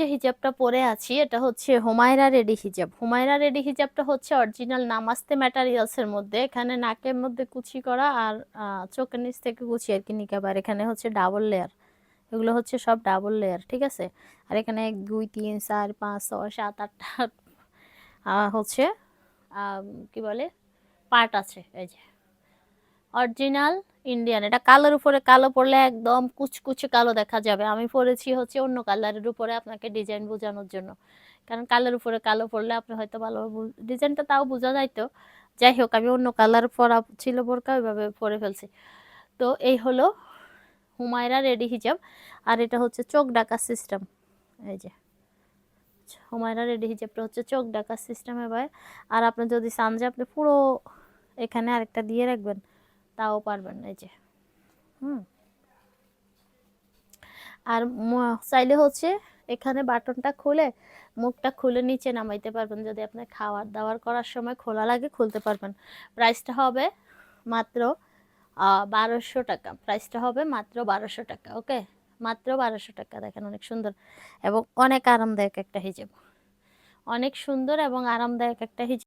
যে হিজাবটা পরে আছি এটা হচ্ছে হুমায়রা রেডি হিজাব। হুমায়রা রেডি হিজাবটা হচ্ছে অরিজিনাল নামাস্তে ম্যাটেরিয়ালস এর মধ্যে। এখানে নাকের মধ্যে কুচি করা আর চোখের নিচ থেকে কুচি আর কি নিকাব, আর এখানে হচ্ছে ডাবল লেয়ার। এগুলো হচ্ছে সব ডাবল লেয়ার, ঠিক আছে। আর এখানে 1 2 3 4 5 6 7 8টা হচ্ছে কি বলে পার্ট আছে। এই যে অরিজিনাল ইন্ডিয়ান, এটা কালোর উপরে কালো পরলে একদম কুচকুচে কালো দেখা যাবে। আমি পরেছি হচ্ছে অন্য কালারের উপরে আপনাকে ডিজাইন বোঝানোর জন্য, কারণ কালোর উপরে কালো পরলে আপনি হয়তো ভালো ডিজাইনটা তাও বোঝা যাইতো। যাই হোক, আমি অন্য কালার পরা ছিল বোরকা, ওইভাবে পরে ফেলছি। তো এই হলো হুমায়রা রেডি হিজাব। আর এটা হচ্ছে চোখ ঢাকা সিস্টেম। এই যে হুমায়রা রেডি হিজাবটা হচ্ছে চোখ ঢাকা সিস্টেমে ভাই। আর আপনি যদি চান যে আপনি পুরো এখানে আরেকটা দিয়ে রাখবেন তাও পারবেন। এই যে হুম। আর চাইলে হচ্ছে এখানে বাটনটা খুলে মুখটা খুলে নিচে নামাইতে পারবেন, যদি আপনার খাওয়ার দাওয়ার করার সময় খোলা লাগে খুলতে পারবেন। প্রাইসটা হবে মাত্র 1200 টাকা। প্রাইসটা হবে মাত্র 1200 টাকা। ওকে, মাত্র 1200 টাকা। দেখেন অনেক সুন্দর এবং অনেক আরামদায়ক একটা হিজাব, অনেক সুন্দর এবং আরামদায়ক একটা হিজাব।